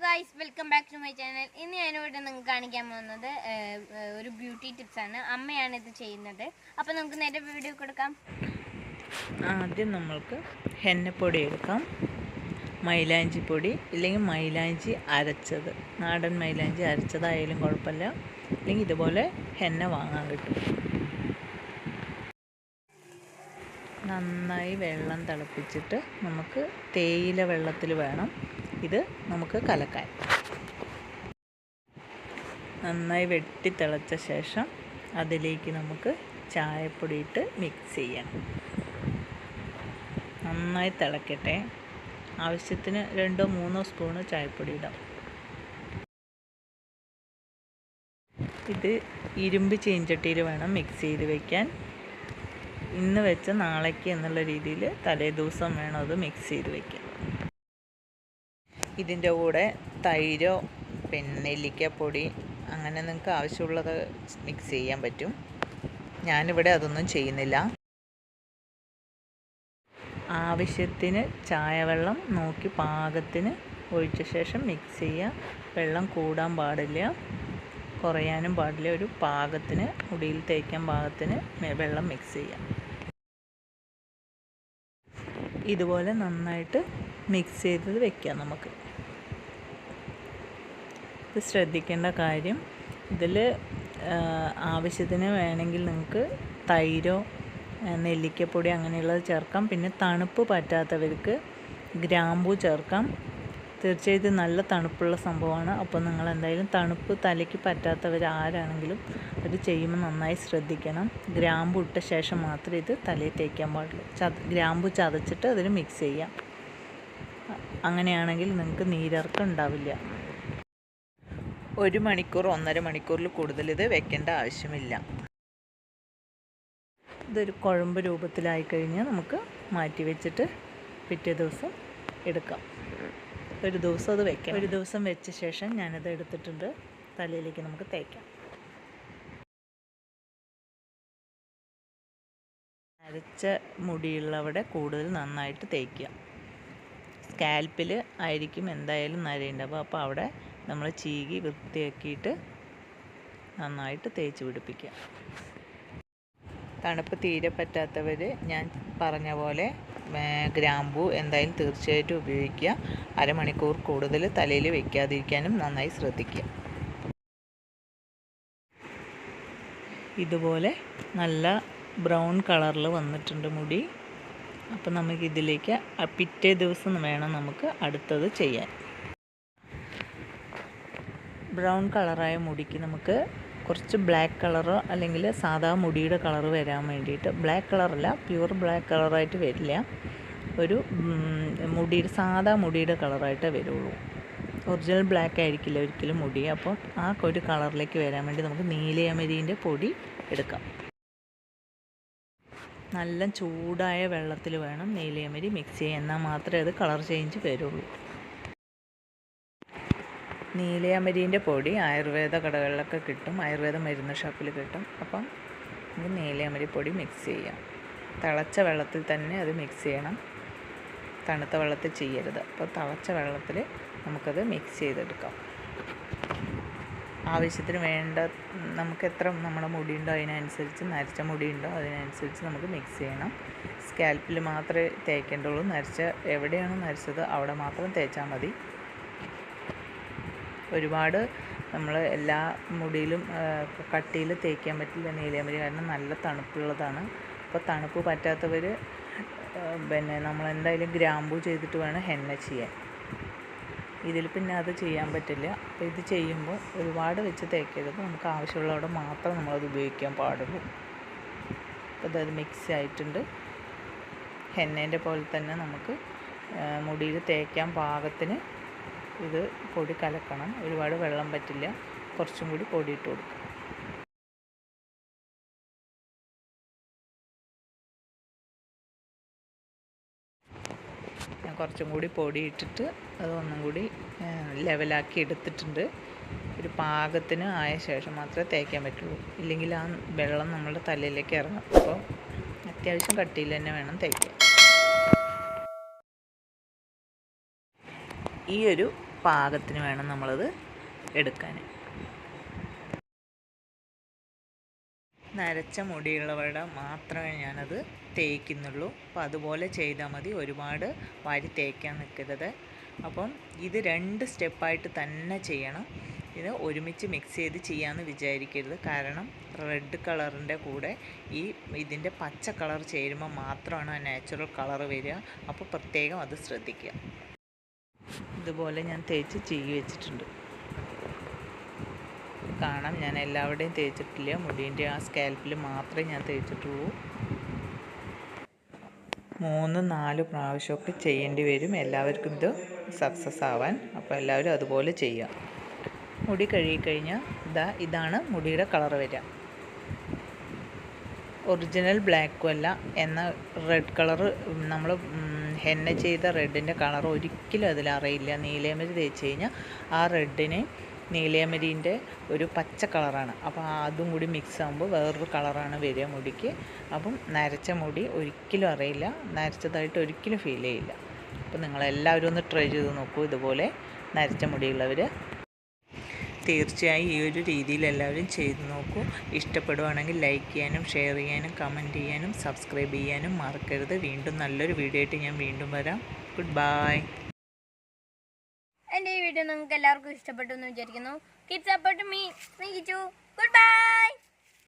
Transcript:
Guys, welcome back to my channel. ഇന്ന് ഞാനിവിടെ നിങ്ങൾക്ക് കാണിക്കാൻ പോകുന്നത് ഒരു ബ്യൂട്ടി ടിപ്സ് ആണ്. അമ്മയാണ് ഇത് ചെയ്യുന്നത്. അപ്പോൾ നമുക്ക് നേരെ വീഡിയോ കൊടുക്കാം. ആദ്യം നമ്മൾക്ക് ഹെന്നപ്പൊടി എടുക്കാം. മൈലാഞ്ചി പൊടി ഇല്ലെങ്കിൽ മൈലാഞ്ചി അരച്ചത്, നാടൻ മൈലാഞ്ചി അരച്ചതായാലും കുഴപ്പമില്ല, അല്ലെങ്കിൽ ഇതുപോലെ ഹെന്ന വാങ്ങാൻ കിട്ടും. നന്നായി വെള്ളം തിളപ്പിച്ചിട്ട് നമുക്ക് തേയില വെള്ളത്തിൽ വേണം ഇത് നമുക്ക് കലക്കാൻ. നന്നായി വെട്ടി തിളച്ച ശേഷം അതിലേക്ക് നമുക്ക് ചായപ്പൊടി ഇട്ട് മിക്സ് ചെയ്യണം. നന്നായി തിളക്കട്ടെ. ആവശ്യത്തിന് 2-3 സ്പൂണ് ചായപ്പൊടി ഇടാം. ഇത് ഇരുമ്പ് ചീഞ്ചട്ടിയിൽ വേണം മിക്സ് ചെയ്ത് വയ്ക്കാൻ. ഇന്ന് വെച്ച് നാളേക്ക് എന്നുള്ള രീതിയിൽ തലേ ദിവസം വേണം അത് മിക്സ് ചെയ്ത് വയ്ക്കാൻ. ഇതിൻ്റെ കൂടെ തൈരോ നെല്ലിക്കപ്പൊടി അങ്ങനെ നിങ്ങൾക്ക് ആവശ്യമുള്ളത് മിക്സ് ചെയ്യാൻ പറ്റും. ഞാനിവിടെ അതൊന്നും ചെയ്യുന്നില്ല. ആവശ്യത്തിന് ചായവെള്ളം നോക്കി പാകത്തിന് ഒഴിച്ച ശേഷം മിക്സ് ചെയ്യുക. വെള്ളം കൂടാൻ പാടില്ല, കുറയാനും പാടില്ല. ഒരു പാകത്തിന് മുടിയിൽ തേക്കാൻ പാകത്തിന് വെള്ളം മിക്സ് ചെയ്യാം. ഇതുപോലെ നന്നായിട്ട് മിക്സ് ചെയ്ത് വെക്കാം. നമുക്ക് ഇത് ശ്രദ്ധിക്കേണ്ട കാര്യം, ഇതിൽ ആവശ്യത്തിന് വേണമെങ്കിൽ നിങ്ങൾക്ക് തൈരോ നെല്ലിക്കപ്പൊടി അങ്ങനെയുള്ളത് ചേർക്കാം. പിന്നെ തണുപ്പ് പറ്റാത്തവർക്ക് ഗ്രാമ്പൂ ചേർക്കാം. തീർച്ചയായിട്ടും നല്ല തണുപ്പുള്ള സംഭവമാണ്. അപ്പോൾ നിങ്ങൾ എന്തായാലും തണുപ്പ് തലയ്ക്ക് പറ്റാത്തവർ ആരാണെങ്കിലും അത് ചെയ്യുമ്പോൾ നന്നായി ശ്രദ്ധിക്കണം. ഗ്രാമ്പൂ ഇട്ട ശേഷം മാത്രമേ ഇത് തലയിൽ തേക്കാൻ പാടുള്ളൂ. ഗ്രാമ്പൂ ചതച്ചിട്ട് അതിൽ മിക്സ് ചെയ്യാം. അങ്ങനെയാണെങ്കിൽ നിങ്ങൾക്ക് നീരിറക്കം ഉണ്ടാവില്ല. 1 മണിക്കൂർ 1.5 മണിക്കൂറിൽ കൂടുതൽ ഇത് വെക്കേണ്ട ആവശ്യമില്ല. ഇതൊരു കുഴമ്പ് രൂപത്തിലായി കഴിഞ്ഞാൽ നമുക്ക് മാറ്റി വെച്ചിട്ട് പിറ്റേ ദിവസം എടുക്കാം. ഒരു ദിവസം അത് വെക്കാം. ഒരു ദിവസം വെച്ച ശേഷം ഞാനത് എടുത്തിട്ടുണ്ട്. തലയിലേക്ക് നമുക്ക് തേക്കാം. നരച്ച മുടിയുള്ളവിടെ കൂടുതൽ നന്നായിട്ട് തേക്കുക. സ്കാൽപ്പിൽ ആയിരിക്കും എന്തായാലും നരയുണ്ടാവുക. അപ്പോൾ അവിടെ നമ്മൾ ചീകി വൃത്തിയാക്കിയിട്ട് നന്നായിട്ട് തേച്ച് പിടിപ്പിക്കുക. തണുപ്പ് തീരെ പറ്റാത്തവർ ഞാൻ പറഞ്ഞ പോലെ ഗ്രാമ്പൂ എന്തായാലും തീർച്ചയായിട്ടും ഉപയോഗിക്കുക. 1/2 മണിക്കൂർ കൂടുതൽ തലയിൽ വയ്ക്കാതിരിക്കാനും നന്നായി ശ്രദ്ധിക്കുക. ഇതുപോലെ നല്ല ബ്രൗൺ കളറിൽ വന്നിട്ടുണ്ട് മുടി. അപ്പോൾ നമുക്കിതിലേക്ക് പിറ്റേ ദിവസം വേണം നമുക്ക് അടുത്തത് ചെയ്യാൻ. ബ്രൗൺ കളറായ മുടിക്ക് നമുക്ക് കുറച്ച് ബ്ലാക്ക് കളറോ അല്ലെങ്കിൽ സാധാ മുടിയുടെ കളറ് വരാൻ വേണ്ടിയിട്ട്, ബ്ലാക്ക് കളറല്ല, പ്യുവർ ബ്ലാക്ക് കളറായിട്ട് വരില്ല, ഒരു മുടിയുടെ സാധാ മുടിയുടെ കളറായിട്ടേ വരുള്ളൂ. ഒറിജിനൽ ബ്ലാക്ക് ആയിരിക്കില്ല ഒരിക്കലും മുടി. അപ്പോൾ ആ ഒരു കളറിലേക്ക് വരാൻ വേണ്ടി നമുക്ക് നീലയമരീൻ്റെ പൊടി എടുക്കാം. നല്ല ചൂടായ വെള്ളത്തിൽ വേണം നീലയമരി മിക്സ് ചെയ്യാൻ, എന്നാൽ മാത്രമേ അത് കളർ ചേഞ്ച് വരുള്ളൂ. നീലയമരീൻ്റെ പൊടി ആയുർവേദ കടകളിലൊക്കെ കിട്ടും, ആയുർവേദ മരുന്ന് ഷോപ്പിൽ കിട്ടും. അപ്പം നമുക്ക് നീലയമരി പൊടി മിക്സ് ചെയ്യാം. തിളച്ച വെള്ളത്തിൽ തന്നെ അത് മിക്സ് ചെയ്യണം, തണുത്ത വെള്ളത്തിൽ ചെയ്യരുത്. അപ്പോൾ തിളച്ച വെള്ളത്തിൽ നമുക്കത് മിക്സ് ചെയ്തെടുക്കാം. ആവശ്യത്തിന് വേണ്ട നമുക്ക് എത്ര നമ്മുടെ മുടിയുണ്ടോ അതിനനുസരിച്ച്, നരച്ച മുടിയുണ്ടോ അതിനനുസരിച്ച് നമുക്ക് മിക്സ് ചെയ്യണം. സ്കാൽപ്പിൽ മാത്രമേ തേക്കേണ്ടുള്ളൂ. എവിടെയാണോ നരച്ചത് അവിടെ മാത്രം തേച്ചാൽ മതി. ഒരുപാട് നമ്മൾ എല്ലാ മുടിയിലും കട്ടിയിൽ തേക്കാൻ പറ്റില്ല നീലയമരി, കാരണം നല്ല തണുപ്പുള്ളതാണ്. അപ്പോൾ തണുപ്പ് പറ്റാത്തവർ നമ്മളെന്തായാലും ഗ്രാമ്പൂ ചെയ്തിട്ട് വേണം ഹെന്ന ചെയ്യാൻ. ഇതിൽ പിന്നെ അത് ചെയ്യാൻ പറ്റില്ല. അപ്പോൾ ഇത് ചെയ്യുമ്പോൾ ഒരുപാട് വെച്ച് തേക്കരുത്. നമുക്ക് ആവശ്യമുള്ളവിടെ മാത്രം നമ്മളത് ഉപയോഗിക്കാൻ പാടുള്ളൂ. അപ്പോൾ അത് മിക്സ് ആയിട്ടുണ്ട്. ഹെന്നേൻ്റെ പോലെ തന്നെ നമുക്ക് മുടിയിൽ തേക്കാൻ പാകത്തിന് ഇത് പൊടി കലക്കണം. ഒരുപാട് വെള്ളം പറ്റില്ല, കുറച്ചും കൂടി പൊടി ഇട്ട് കൊടുക്കുക. ഞാൻ കുറച്ചും കൂടി പൊടി ഇട്ടിട്ട് അതൊന്നും കൂടി ലെവലാക്കി എടുത്തിട്ടുണ്ട്. ഒരു പാകത്തിന് ആയ ശേഷം മാത്രമേ തേക്കാൻ പറ്റുള്ളൂ, ഇല്ലെങ്കിൽ ആ വെള്ളം നമ്മളുടെ തലയിലേക്ക് ഇറങ്ങും. അപ്പോൾ അത്യാവശ്യം കട്ടിയിൽ തന്നെ വേണം തേക്കാൻ. ഈ ഒരു പാകത്തിന് വേണം നമ്മളത് എടുക്കാൻ. നരച്ച മുടിയുള്ളവരുടെ മാത്രമേ ഞാനത് തേക്കുന്നുള്ളൂ. അപ്പോൾ അതുപോലെ ചെയ്താൽ മതി, ഒരുപാട് വാരി തേക്കാൻ നിൽക്കരുത്. അപ്പം ഇത് 2 സ്റ്റെപ്പായിട്ട് തന്നെ ചെയ്യണം. ഇത് ഒരുമിച്ച് മിക്സ് ചെയ്ത് ചെയ്യാമെന്ന് വിചാരിക്കരുത്. കാരണം റെഡ് കളറിൻ്റെ കൂടെ ഇതിൻ്റെ പച്ച കളർ ചേരുമ്പോൾ മാത്രമാണ് ആ നാച്ചുറൽ കളർ വരിക. അപ്പോൾ പ്രത്യേകം അത് ശ്രദ്ധിക്കുക. ഇതുപോലെ ഞാൻ തേച്ച് ചീകി വെച്ചിട്ടുണ്ട്. കാണാം, ഞാൻ എല്ലാവരുടെയും തേച്ചിട്ടില്ല, മുടീൻ്റെ ആ സ്കാൽപ്പിൽ മാത്രമേ ഞാൻ തേച്ചിട്ടുള്ളൂ. 3-4 പ്രാവശ്യമൊക്കെ ചെയ്യേണ്ടി വരും എല്ലാവർക്കും ഇത് സക്സസ് ആവാൻ. അപ്പോൾ എല്ലാവരും അതുപോലെ ചെയ്യുക. മുടി കഴുകിക്കഴിഞ്ഞാൽ ഇതാണ് മുടിയുടെ കളർ വരിക. ഒറിജിനൽ ബ്ലാക്കും അല്ല, എന്നാൽ റെഡ് കളർ നമ്മൾ ഹെന്ന ചെയ്ത റെഡിൻ്റെ കളർ ഒരിക്കലും അതിലറിയില്ല. നീലയമരി തേച്ച് കഴിഞ്ഞാൽ ആ റെഡിന് നീലയമരീൻ്റെ ഒരു പച്ച കളറാണ്. അപ്പോൾ അതും കൂടി മിക്സ് ആകുമ്പോൾ വേറൊരു കളറാണ് വരിക മുടിക്ക്. അപ്പം നരച്ച മുടി ഒരിക്കലും അറിയില്ല, നരച്ചതായിട്ട് ഒരിക്കലും ഫീൽ ചെയ്യില്ല. അപ്പോൾ നിങ്ങളെല്ലാവരും ഒന്ന് ട്രൈ ചെയ്ത് നോക്കൂ. ഇതുപോലെ നരച്ച മുടിയുള്ളവർ തീർച്ചയായും ഈ ഒരു രീതിയിൽ എല്ലാവരും ചെയ്ത് നോക്കൂ. ഇഷ്ടപ്പെടുവാണെങ്കിൽ ലൈക്ക് ചെയ്യാനും ഷെയർ ചെയ്യാനും കമൻറ്റ് ചെയ്യാനും സബ്സ്ക്രൈബ് ചെയ്യാനും മറക്കരുത്. വീണ്ടും നല്ലൊരു വീഡിയോ ആയിട്ട് ഞാൻ വീണ്ടും വരാം. Good bye. എൻ്റെ ഈ വീഡിയോ നിങ്ങൾക്ക് എല്ലാവർക്കും ഇഷ്ടപ്പെട്ടു എന്ന് വിചാരിക്കുന്നു. Keep support me. Good bye.